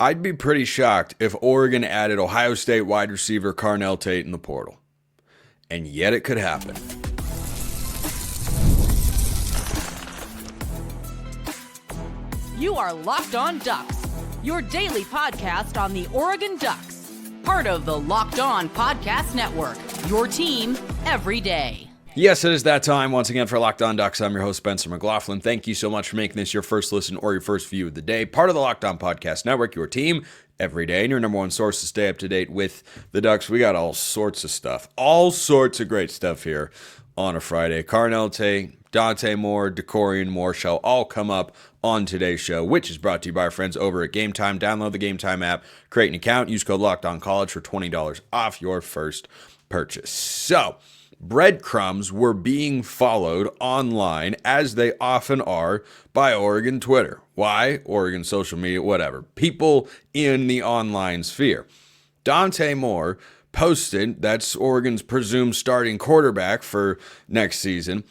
I'd be pretty shocked if Oregon added Ohio State wide receiver Carnell Tate in the portal. And yet it could happen. You are Locked On Ducks, your daily podcast on the Oregon Ducks. Part of the Locked On Podcast Network, your team every day. Yes, it is that time once again for Locked On Ducks. I'm your host, Spencer McLaughlin. Thank you so much for making this your first listen or your first view of the day. Part of the Locked On Podcast Network, your team every day, and your number one source to stay up to date with the Ducks. We got all sorts of stuff, all sorts of great stuff here on a Friday. Carnell Tate, Dante Moore, Dakorien Moore shall all come up on today's show, which is brought to you by our friends over at Game Time. Download the Game Time app, create an account, use code LOCKEDONCollege for $20 off your first purchase. So, breadcrumbs were being followed online, as they often are, by Oregon Twitter. Why? Oregon social media, whatever. People in the online sphere. Dante Moore posted, that's Oregon's presumed starting quarterback for next season,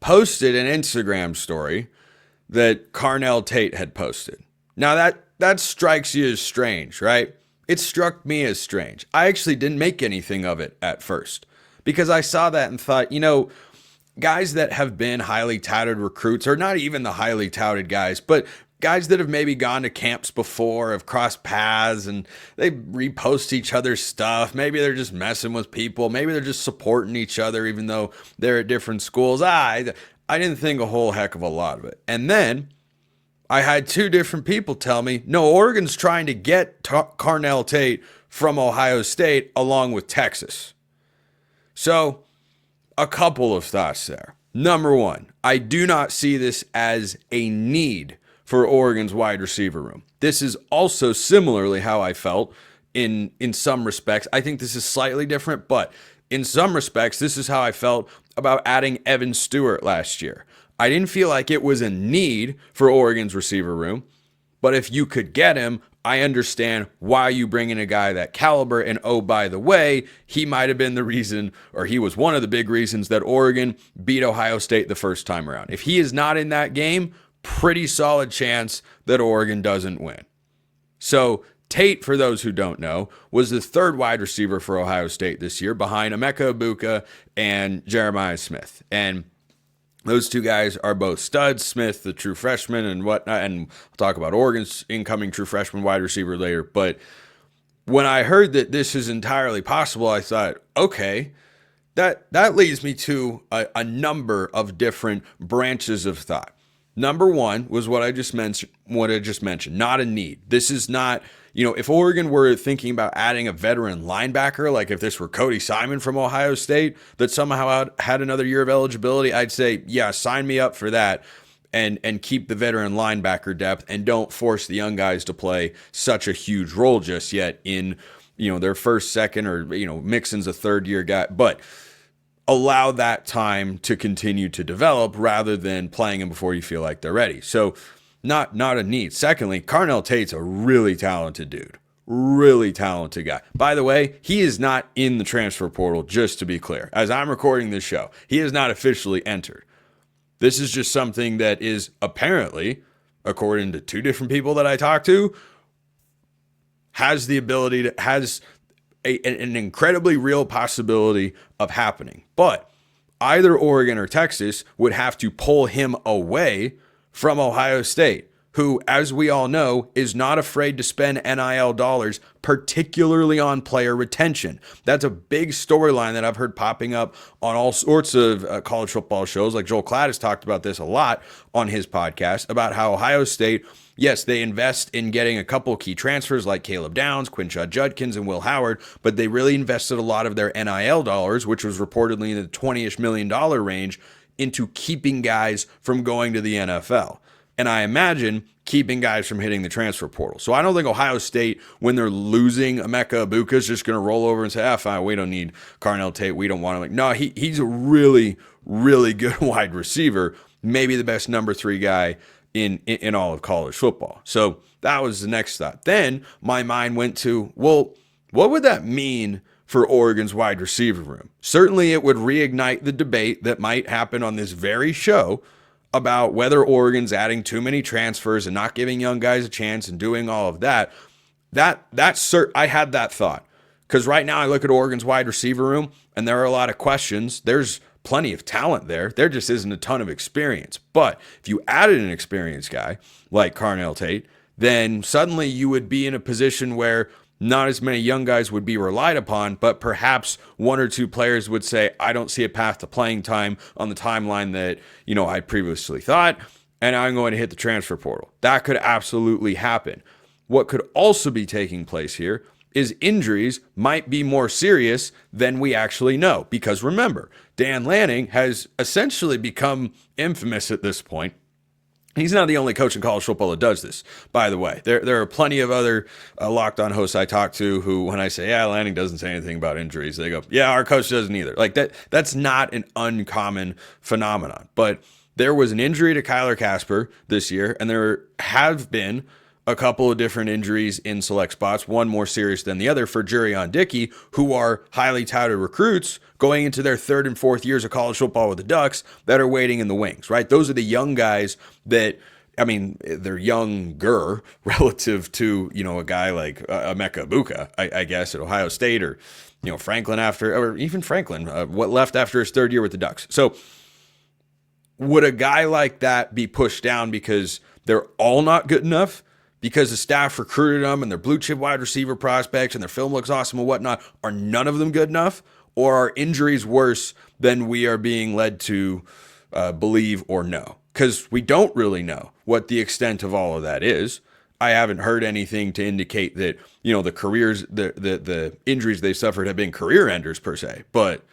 posted an Instagram story that Carnell Tate had posted. Now that strikes you as strange, right? It struck me as strange. I actually didn't make anything of it at first, because I saw that and thought, guys that have been highly touted recruits, or not even the highly touted guys, but guys that have maybe gone to camps before, have crossed paths, and they repost each other's stuff. Maybe they're just messing with people. Maybe they're just supporting each other, even though they're at different schools. I didn't think a whole heck of a lot of it. And then I had two different people tell me, no, Oregon's trying to get Carnell Tate from Ohio State along with Texas. So, a couple of thoughts there. Number one, I do not see this as a need for Oregon's wide receiver room. This is also similarly how I felt in some respects. I think this is slightly different, but in some respects, this is how I felt about adding Evan Stewart last year. I didn't feel like it was a need for Oregon's receiver room, but if you could get him, I understand why you bring in a guy that caliber. And oh, by the way, he might have been the reason, or he was one of the big reasons that Oregon beat Ohio State the first time around. If he is not in that game, pretty solid chance that Oregon doesn't win. So Tate, for those who don't know, was the third wide receiver for Ohio State this year, behind Emeka Egbuka and Jeremiah Smith. And those two guys are both studs. Smith, the true freshman, and whatnot. And I'll talk about Oregon's incoming true freshman wide receiver later. But when I heard that this is entirely possible, I thought, okay, that leads me to a number of different branches of thought. Number one was what I just mentioned, not a need. This is not, if Oregon were thinking about adding a veteran linebacker, like if this were Cody Simon from Ohio State that somehow had another year of eligibility, I'd say, yeah, sign me up for that and keep the veteran linebacker depth and don't force the young guys to play such a huge role just yet in, their first, second, or, Mixon's a third year guy. But allow that time to continue to develop rather than playing them before you feel like they're ready. So not a need. Secondly, Carnell Tate's a really talented dude. Really talented guy. By the way, he is not in the transfer portal, just to be clear. As I'm recording this show, he is not officially entered. This is just something that is apparently, according to two different people that I talked to, has an incredibly real possibility of happening. But either Oregon or Texas would have to pull him away from Ohio State, who, as we all know, is not afraid to spend NIL dollars, particularly on player retention. That's a big storyline that I've heard popping up on all sorts of college football shows. Like Joel Klatt has talked about this a lot on his podcast, about how Ohio State, yes, they invest in getting a couple key transfers like Caleb Downs, Quinshad Judkins, and Will Howard, but they really invested a lot of their NIL dollars, which was reportedly in the $20-ish million range, into keeping guys from going to the NFL. And I imagine keeping guys from hitting the transfer portal. So I don't think Ohio State, when they're losing Emeka Egbuka, is just going to roll over and say, fine, we don't need Carnell Tate. We don't want him. No, he's a really, really good wide receiver, maybe the best number 3 guy in all of college football. So that was the next thought. Then my mind went to, well, what would that mean for Oregon's wide receiver room? Certainly it would reignite the debate that might happen on this very show about whether Oregon's adding too many transfers and not giving young guys a chance and doing all of that. I had that thought. Because right now I look at Oregon's wide receiver room, and there are a lot of questions. There's plenty of talent there. There just isn't a ton of experience. But if you added an experienced guy like Carnell Tate, then suddenly you would be in a position where not as many young guys would be relied upon, but perhaps one or two players would say, I don't see a path to playing time on the timeline that, I previously thought, and I'm going to hit the transfer portal. That could absolutely happen. What could also be taking place here is injuries might be more serious than we actually know. Because remember, Dan Lanning has essentially become infamous at this point. He's not the only coach in college football that does this, by the way. There are plenty of other Locked On hosts I talk to who, when I say, Lanning doesn't say anything about injuries, they go, our coach doesn't either. Like that's not an uncommon phenomenon. But there was an injury to Kyler Casper this year, and there have been a couple of different injuries in select spots, one more serious than the other for Jurion Dickey, who are highly touted recruits going into their third and fourth years of college football with the Ducks that are waiting in the wings, right? Those are the young guys that, they're younger relative to, a guy like Emeka Egbuka, I guess, at Ohio State, or, Franklin what left after his third year with the Ducks. So would a guy like that be pushed down because they're all not good enough? Because the staff recruited them and they're blue chip wide receiver prospects and their film looks awesome and whatnot, are none of them good enough? Or are injuries worse than we are being led to believe or know? Because we don't really know what the extent of all of that is. I haven't heard anything to indicate that, the careers, the injuries they suffered have been career enders per se. But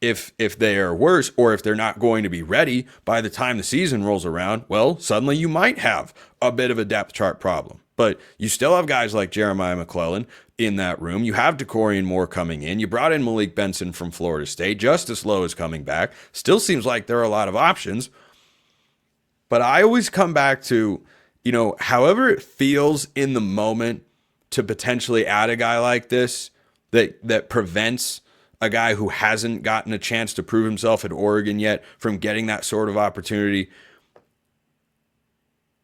if they are worse, or if they're not going to be ready by the time the season rolls around, well, suddenly you might have a bit of a depth chart problem. But you still have guys like Jeremiah McLaughlin in that room. You have Dakorien Moore coming in. You brought in Malik Benson from Florida State. Justice Lowe is coming back. Still seems like there are a lot of options. But I always come back to, however it feels in the moment to potentially add a guy like this that prevents a guy who hasn't gotten a chance to prove himself at Oregon yet from getting that sort of opportunity.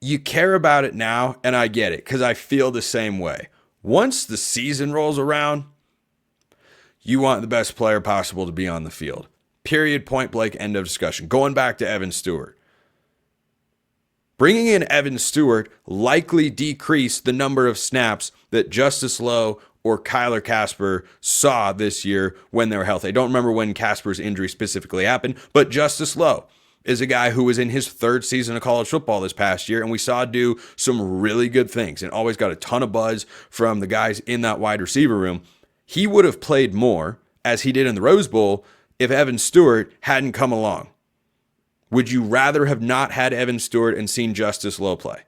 You care about it now, and I get it, because I feel the same way. Once the season rolls around, you want the best player possible to be on the field. Period, point blank, end of discussion. Going back to Evan Stewart. Bringing in Evan Stewart likely decreased the number of snaps that Justice Lowe or Kyler Casper saw this year when they were healthy. I don't remember when Casper's injury specifically happened, but Justice Lowe is a guy who was in his third season of college football this past year, and we saw do some really good things and always got a ton of buzz from the guys in that wide receiver room. He would have played more, as he did in the Rose Bowl, if Evan Stewart hadn't come along. Would you rather have not had Evan Stewart and seen Justice Lowe play?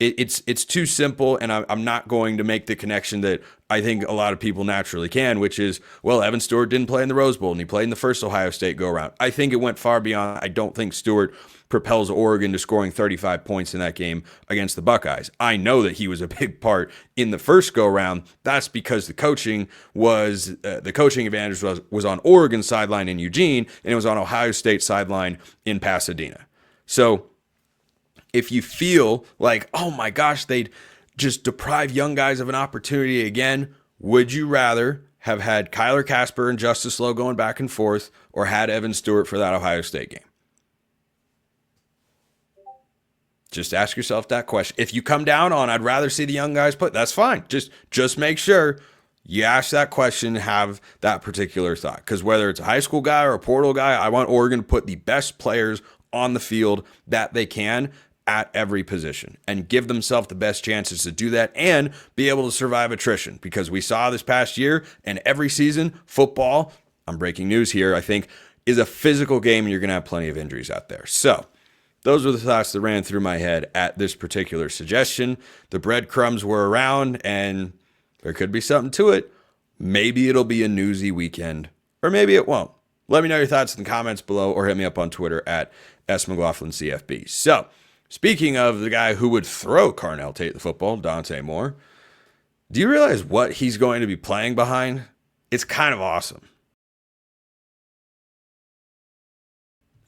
It's too simple, and I'm not going to make the connection that I think a lot of people naturally can, which is, well, Evan Stewart didn't play in the Rose Bowl, and he played in the first Ohio State go-around. I think it went far beyond. I don't think Stewart propels Oregon to scoring 35 points in that game against the Buckeyes. I know that he was a big part in the first go-round. That's because the coaching advantage was on Oregon's sideline in Eugene, and it was on Ohio State's sideline in Pasadena. So if you feel like, oh my gosh, they'd just deprive young guys of an opportunity again, would you rather have had Kyler Casper and Justice Lowe going back and forth, or had Evan Stewart for that Ohio State game? Just ask yourself that question. If you come down on, I'd rather see the young guys play, that's fine. Just make sure you ask that question, have that particular thought. Because whether it's a high school guy or a portal guy, I want Oregon to put the best players on the field that they can at every position and give themselves the best chances to do that and be able to survive attrition. Because we saw this past year and every season, football, I'm breaking news here, I think, is a physical game, and you're going to have plenty of injuries out there. So those were the thoughts that ran through my head at this particular suggestion. The breadcrumbs were around, and there could be something to it. Maybe it'll be a newsy weekend, or maybe it won't. Let me know your thoughts in the comments below, or hit me up on Twitter at @SMcLaughlinCFB. So, speaking of the guy who would throw Carnell Tate the football, Dante Moore, do you realize what he's going to be playing behind? It's kind of awesome.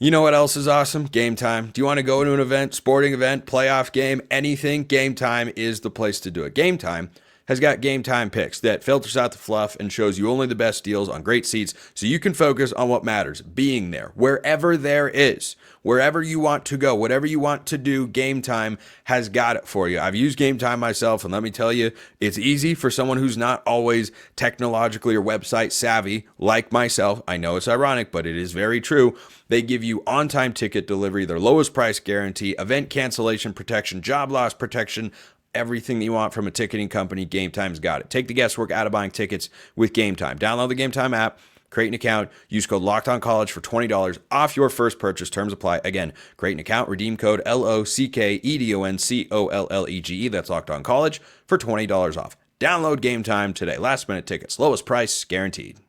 You know what else is awesome? Game Time. Do you want to go to an event, sporting event, playoff game, anything? Game Time is the place to do it. Game Time has got Game Time picks that filters out the fluff and shows you only the best deals on great seats so you can focus on what matters, being there, wherever there is, wherever you want to go, whatever you want to do, Game Time has got it for you. I've used Game Time myself, and let me tell you, it's easy for someone who's not always technologically or website savvy like myself. I know it's ironic, but it is very true. They give you on-time ticket delivery, their lowest price guarantee, event cancellation protection, job loss protection, everything that you want from a ticketing company. Game Time's got it. Take the guesswork out of buying tickets with Game Time. Download the Game Time app, create an account, use code LOCKEDONCollege for $20 off your first purchase. Terms apply. Again, create an account, redeem code LOCKEDONCOLLEGE. That's LOCKEDONCollege for $20 off. Download Game Time today. Last minute tickets, lowest price guaranteed.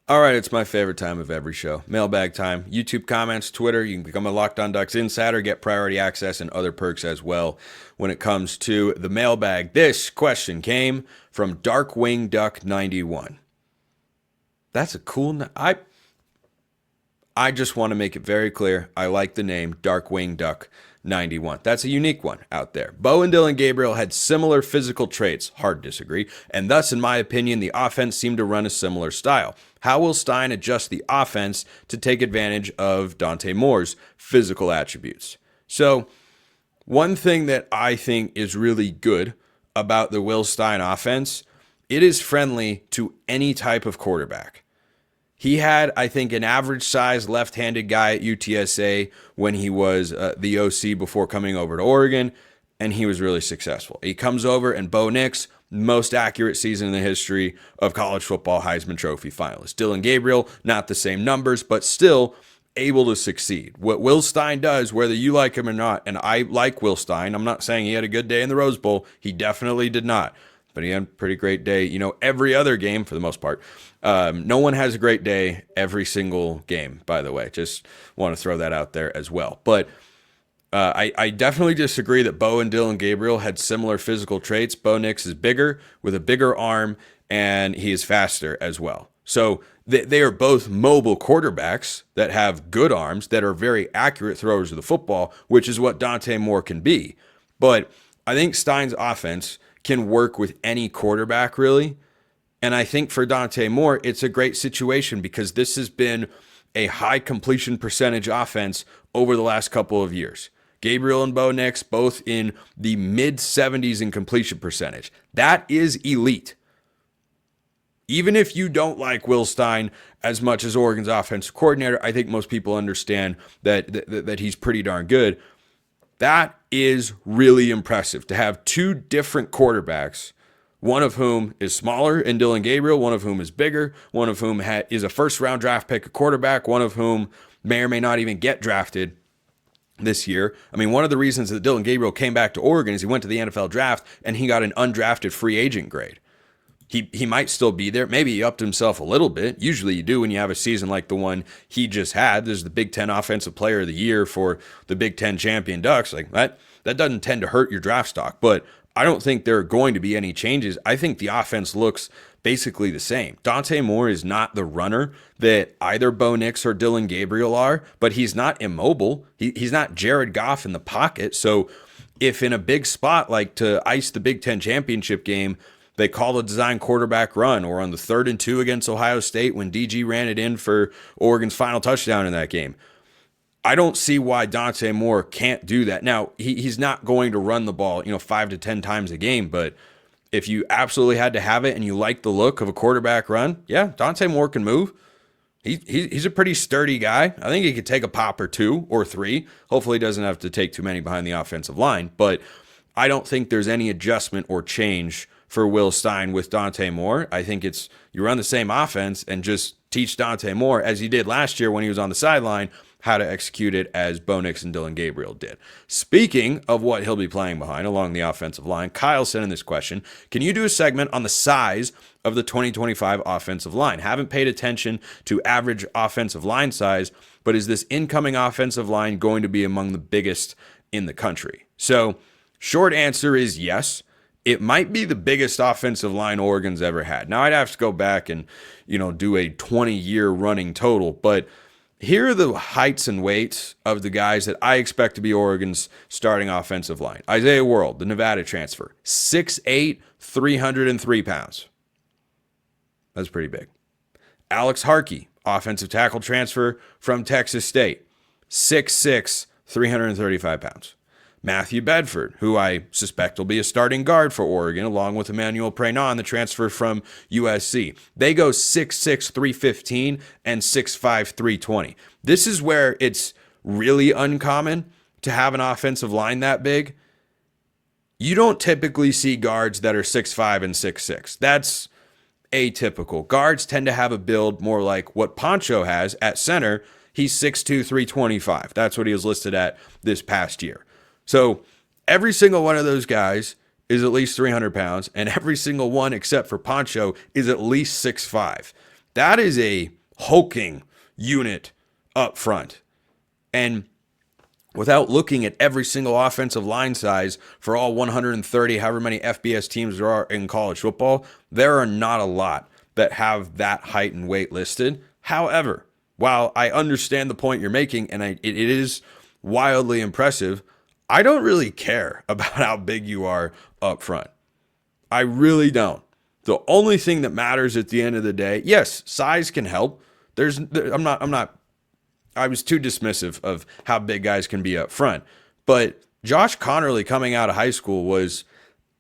All right, it's my favorite time of every show. Mailbag time. YouTube comments, Twitter. You can become a Locked On Ducks insider, get priority access and other perks as well when it comes to the mailbag. This question came from Darkwing Duck 91. That's a cool name. I just want to make it very clear. I like the name Darkwing Duck 91. That's a unique one out there. Bo and Dillon Gabriel had similar physical traits, hard to disagree, and thus, in my opinion, the offense seemed to run a similar style. How will Stein adjust the offense to take advantage of Dante Moore's physical attributes? So, one thing that I think is really good about the Will Stein offense, it is friendly to any type of quarterback. He had, I think, an average size left-handed guy at UTSA when he was the OC before coming over to Oregon, and he was really successful. He comes over, and Bo Nix, most accurate season in the history of college football, Heisman Trophy finalist. Dillon Gabriel, not the same numbers, but still able to succeed. What Will Stein does, whether you like him or not, and I like Will Stein, I'm not saying he had a good day in the Rose Bowl. He definitely did not. But he had a pretty great day, every other game for the most part. No one has a great day every single game, by the way. Just want to throw that out there as well. But I definitely disagree that Bo and Dillon Gabriel had similar physical traits. Bo Nix is bigger with a bigger arm, and he is faster as well. So they are both mobile quarterbacks that have good arms, that are very accurate throwers of the football, which is what Dante Moore can be. But I think Stein's offense can work with any quarterback, really. And I think for Dante Moore, it's a great situation because this has been a high completion percentage offense over the last couple of years. Gabriel and Bo Nix, both in the mid-70s in completion percentage. That is elite. Even if you don't like Will Stein as much as Oregon's offensive coordinator, I think most people understand that he's pretty darn good. That is really impressive to have two different quarterbacks, one of whom is smaller in Dillon Gabriel, one of whom is bigger, one of whom is a first-round draft pick, a quarterback, one of whom may or may not even get drafted this year. I mean, one of the reasons that Dillon Gabriel came back to Oregon is he went to the NFL draft and he got an undrafted free agent grade. He might still be there. Maybe he upped himself a little bit. Usually you do when you have a season like the one he just had. There's the Big Ten Offensive Player of the Year for the Big Ten champion Ducks. Like that doesn't tend to hurt your draft stock. But I don't think there are going to be any changes. I think the offense looks basically the same. Dante Moore is not the runner that either Bo Nix or Dillon Gabriel are, but he's not immobile. He's not Jared Goff in the pocket. So if in a big spot like to ice the Big Ten championship game, they call a design quarterback run, or on the 3rd and 2 against Ohio State when DG ran it in for Oregon's final touchdown in that game. I don't see why Dante Moore can't do that. Now, he's not going to run the ball, 5 to 10 times a game, but if you absolutely had to have it and you like the look of a quarterback run, yeah, Dante Moore can move. He's a pretty sturdy guy. I think he could take a pop or 2 or 3. Hopefully he doesn't have to take too many behind the offensive line, but I don't think there's any adjustment or change for Will Stein with Dante Moore. I think it's you run the same offense and just teach Dante Moore, as he did last year when he was on the sideline, how to execute it as Bo Nix and Dillon Gabriel did. Speaking of what he'll be playing behind along the offensive line, Kyle sent in this question. Can you do a segment on the size of the 2025 offensive line? Haven't paid attention to average offensive line size, but is this incoming offensive line going to be among the biggest in the country? So short answer is yes. it might be the biggest offensive line Oregon's ever had. Now, I'd have to go back and, do a 20-year running total, but here are the heights and weights of the guys that I expect to be Oregon's starting offensive line. Isaiah World, the Nevada transfer, 6'8", 303 pounds. That's pretty big. Alex Harkey, offensive tackle transfer from Texas State, 6'6", 335 pounds. Matthew Bedford, who I suspect will be a starting guard for Oregon, along with Emmanuel Prenon, the transfer from USC. They go 6'6", 315 and 6'5", 320. This is where it's really uncommon to have an offensive line that big. You don't typically see guards that are 6'5 and 6'6. That's atypical. Guards tend to have a build more like what Poncho has at center. He's 6'2", 325. That's what he was listed at this past year. So every single one of those guys is at least 300 pounds, and every single one except for Poncho is at least 6'5". That is a hulking unit up front. And without looking at every single offensive line size for all 130, however many FBS teams there are in college football, there are not a lot that have that height and weight listed. However, while I understand the point you're making, and it is wildly impressive, I don't really care about how big you are up front. I really don't. The only thing that matters at the end of the day, yes, size can help. I was too dismissive of how big guys can be up front. But Josh Connerly coming out of high school was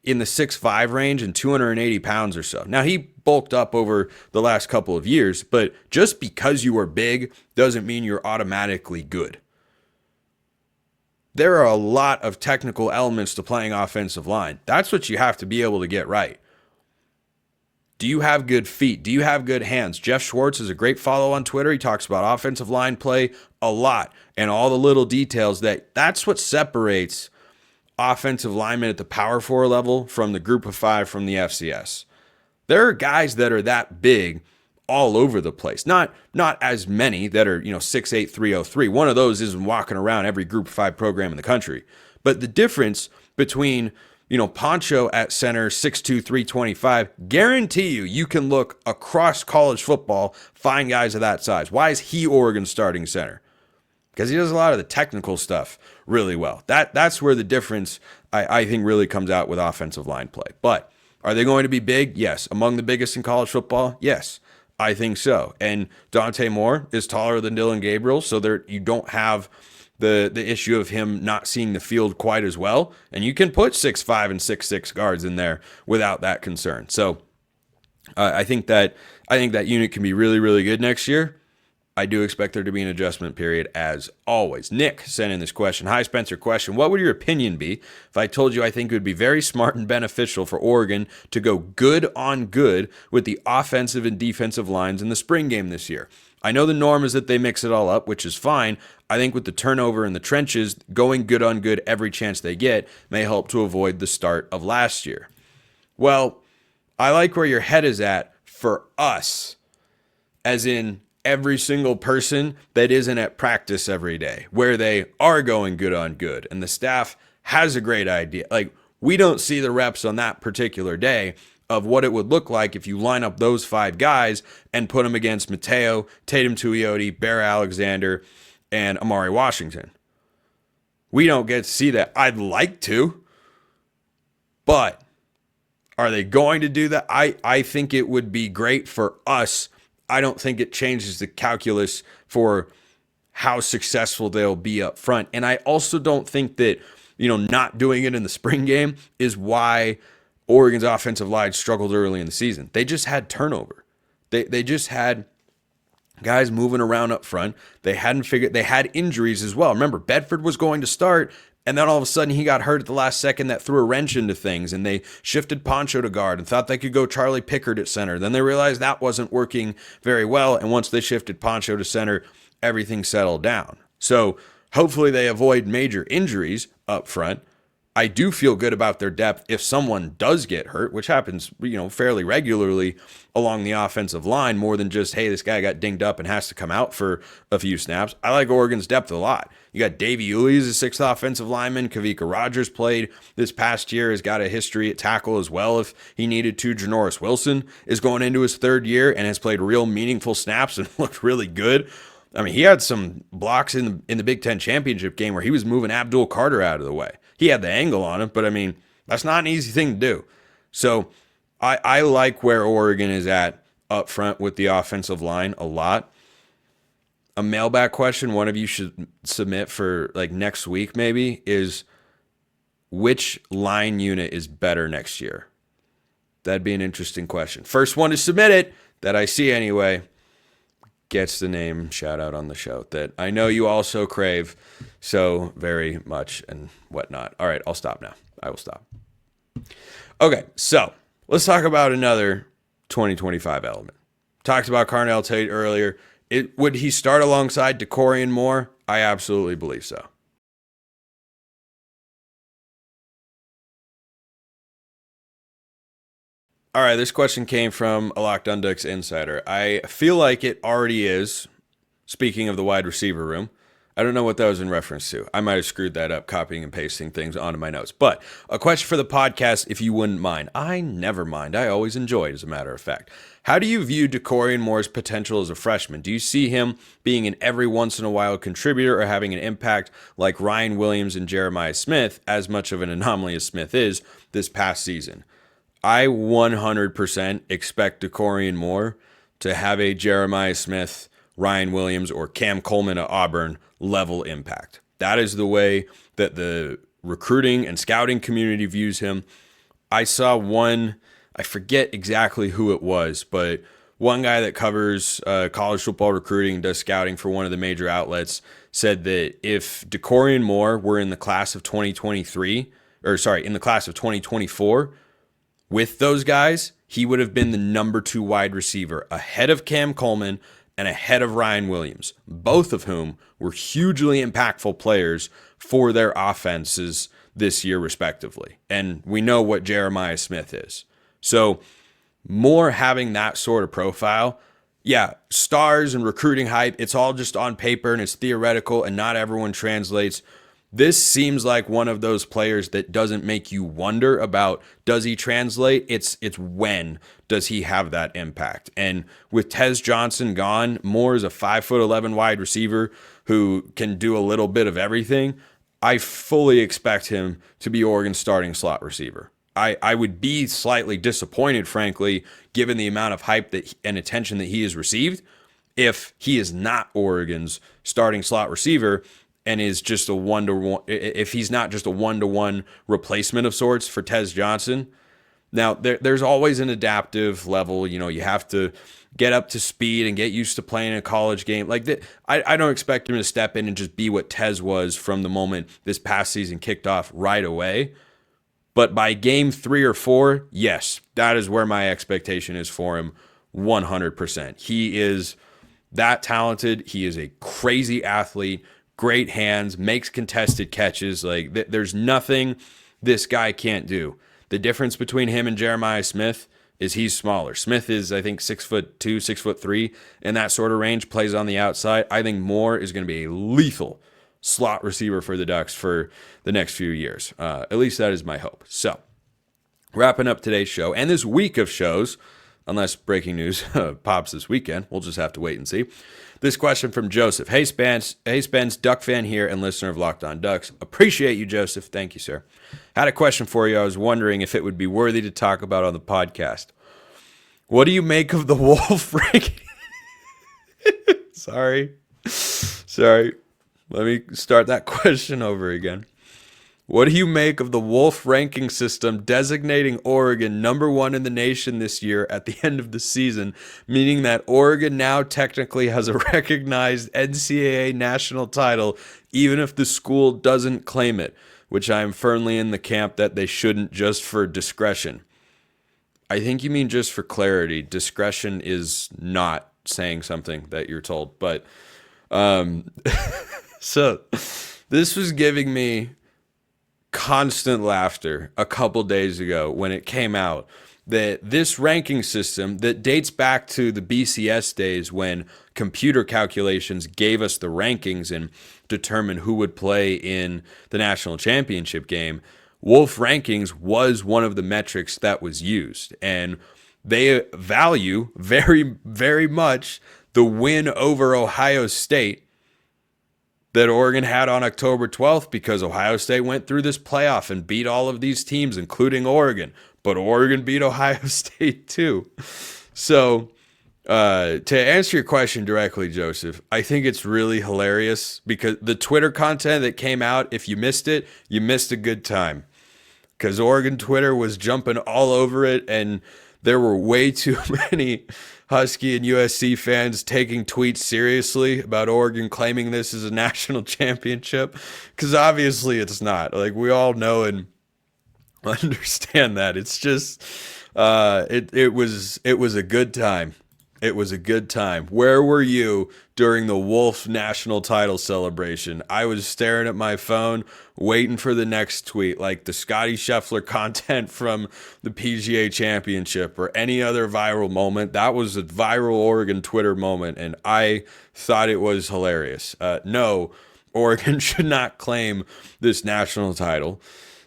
in the 6'5 range and 280 pounds or so. Now, he bulked up over the last couple of years, but just because you are big doesn't mean you're automatically good. There are a lot of technical elements to playing offensive line. That's what you have to be able to get right. Do you have good feet? Do you have good hands? Jeff Schwartz is a great follow on Twitter. He talks about offensive line play a lot and all the little details. That's what separates offensive linemen at the Power 4 level from the Group of 5 from the FCS. There are guys that are that big all over the place. Not as many that are, 6'8", 303. One of those isn't walking around every Group of 5 program in the country. But the difference between, Poncho at center, 6'2", 325, guarantee you can look across college football, find guys of that size. Why is he Oregon's starting center? Because he does a lot of the technical stuff really well. That's where the difference, I think, really comes out with offensive line play. But are they going to be big? Yes. Among the biggest in college football? Yes. I think so. And Dante Moore is taller than Dylan Gabriel, so you don't have the issue of him not seeing the field quite as well. And you can put 6'5 and 6'6 guards in there without that concern. So I think that unit can be really, really good next year. I do expect there to be an adjustment period as always. Nick sent in this question. Hi, Spencer. Question. What would your opinion be if I told you I think it would be very smart and beneficial for Oregon to go good on good with the offensive and defensive lines in the spring game this year? I know the norm is that they mix it all up, which is fine. I think with the turnover in the trenches, going good on good every chance they get may help to avoid the start of last year. Well, I like where your head is at for us, as in every single person that isn't at practice every day, where they are going good on good and the staff has a great idea. Like, we don't see the reps on that particular day of what it would look like if you line up those 5 guys and put them against Mateo, Tatum Tuioti, Bear Alexander, and Amari Washington. We don't get to see that. I'd like to, but are they going to do that? I think it would be great for us. I don't think it changes the calculus for how successful they'll be up front. And I also don't think that, not doing it in the spring game is why Oregon's offensive line struggled early in the season. They just had turnover. They just had guys moving around up front. They had injuries as well. Remember, Bedford was going to start, and then all of a sudden he got hurt at the last second. That threw a wrench into things, and they shifted Poncho to guard and thought they could go Charlie Pickard at center. Then they realized that wasn't working very well, and once they shifted Poncho to center, everything settled down. So hopefully they avoid major injuries up front, I do feel good about their depth if someone does get hurt, which happens, fairly regularly along the offensive line, more than just, hey, this guy got dinged up and has to come out for a few snaps. I like Oregon's depth a lot. You got Davey Uwe as a sixth offensive lineman. Kavika Rogers played this past year, has got a history at tackle as well if he needed to. Janoris Wilson is going into his third year and has played real meaningful snaps and looked really good. I mean, he had some blocks in the Big Ten championship game where he was moving Abdul Carter out of the way. He had the angle on him, but I mean, that's not an easy thing to do. So I like where Oregon is at up front with the offensive line a lot. A mailbag question one of you should submit for like next week maybe is, which line unit is better next year? That'd be an interesting question. First one to submit it, that I see anyway, gets the name shout out on the show that I know you also crave so very much and whatnot. All right, I'll stop now. I will stop. Okay, so let's talk about another 2025 element. Talked about Carnell Tate earlier. Would he start alongside Dakorien Moore? I absolutely believe so. All right, this question came from a Locked On Ducks insider. I feel like it already is, speaking of the wide receiver room. I don't know what that was in reference to. I might have screwed that up, copying and pasting things onto my notes. But a question for the podcast, if you wouldn't mind. I never mind. I always enjoy it, as a matter of fact. How do you view Dakorien Moore's potential as a freshman? Do you see him being an every once in a while contributor or having an impact like Ryan Williams and Jeremiah Smith, as much of an anomaly as Smith is, this past season? I 100% expect Dakorien Moore to have a Jeremiah Smith, Ryan Williams, or Cam Coleman at Auburn level impact. That is the way that the recruiting and scouting community views him. I saw one, I forget exactly who it was, but one guy that covers college football recruiting and does scouting for one of the major outlets said that if Dakorien Moore were in the class of 2024, with those guys, he would have been the number 2 wide receiver, ahead of Cam Coleman and ahead of Ryan Williams, both of whom were hugely impactful players for their offenses this year, respectively. And we know what Jeremiah Smith is. So Moore having that sort of profile, yeah, stars and recruiting hype, it's all just on paper and it's theoretical and not everyone translates. This seems like one of those players that doesn't make you wonder about, does he translate? It's when does he have that impact? And with Tez Johnson gone, Moore is a 5'11" wide receiver who can do a little bit of everything. I fully expect him to be Oregon's starting slot receiver. I would be slightly disappointed, frankly, given the amount of hype and attention that he has received, if he is not Oregon's starting slot receiver and is just a one-to-one, if he's not just a one-to-one replacement of sorts for Tez Johnson. Now, there's always an adaptive level. You have to get up to speed and get used to playing a college game. Like that, I don't expect him to step in and just be what Tez was from the moment this past season kicked off right away. But by game 3 or 4, yes, that is where my expectation is for him 100%. He is that talented. He is a crazy athlete. Great hands, makes contested catches. Like there's nothing this guy can't do. The difference between him and Jeremiah Smith is he's smaller. Smith is, I think, 6'2", 6'3", in that sort of range, plays on the outside. I think Moore is going to be a lethal slot receiver for the Ducks for the next few years. At least that is my hope. So, wrapping up today's show and this week of shows, unless breaking news pops this weekend. We'll just have to wait and see. This question from Joseph. Hey, Spence, Duck fan here and listener of Locked On Ducks. Appreciate you, Joseph. Thank you, sir. Had a question for you. I was wondering if it would be worthy to talk about on the podcast. What do you make of the Wolf ranking? Sorry. Let me start that question over again. What do you make of the Wolf ranking system designating Oregon number 1 in the nation this year at the end of the season, meaning that Oregon now technically has a recognized NCAA national title, even if the school doesn't claim it, which I am firmly in the camp that they shouldn't, just for discretion. I think you mean just for clarity. Discretion is not saying something that you're told, but so this was giving me constant laughter a couple days ago when it came out that this ranking system that dates back to the BCS days when computer calculations gave us the rankings and determined who would play in the national championship game, Wolf Rankings was one of the metrics that was used. And they value very, very much the win over Ohio State that Oregon had on October 12th, because Ohio State went through this playoff and beat all of these teams, including Oregon. But Oregon beat Ohio State too. So to answer your question directly, Joseph, I think it's really hilarious because the Twitter content that came out, if you missed it, you missed a good time. Because Oregon Twitter was jumping all over it, and there were way too many Husky and USC fans taking tweets seriously about Oregon claiming this is a national championship, because obviously it's not. Like, we all know and understand that. It's just it was a good time. It was a good time. Where were you during the Wolf national title celebration? I was staring at my phone, waiting for the next tweet, like the Scotty Scheffler content from the PGA Championship or any other viral moment. That was a viral Oregon Twitter moment, and I thought it was hilarious. No, Oregon should not claim this national title.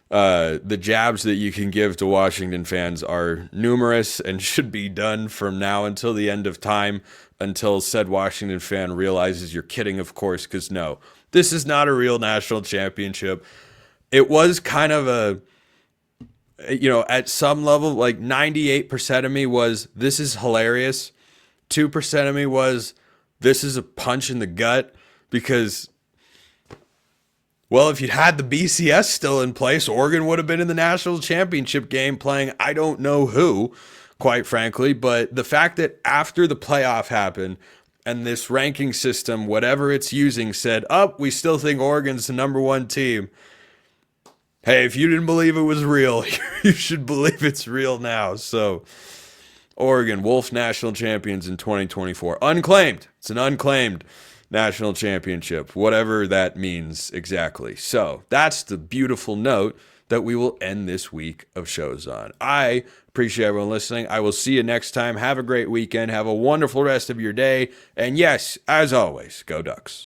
The jabs that you can give to Washington fans are numerous and should be done from now until the end of time, until said Washington fan realizes you're kidding, of course, because no, this is not a real national championship. It was kind of a, at some level, like 98% of me was, this is hilarious. 2% of me was, this is a punch in the gut, because, well, if you'd had the BCS still in place, Oregon would have been in the national championship game playing I don't know who, quite frankly. But the fact that after the playoff happened and this ranking system, whatever it's using, said, we still think Oregon's the number one team. Hey, if you didn't believe it was real, you should believe it's real now. So, Oregon, Wolf national champions in 2024. Unclaimed. It's an unclaimed national championship, whatever that means exactly. So that's the beautiful note that we will end this week of shows on. I appreciate everyone listening. I will see you next time. Have a great weekend. Have a wonderful rest of your day. And yes, as always, go Ducks.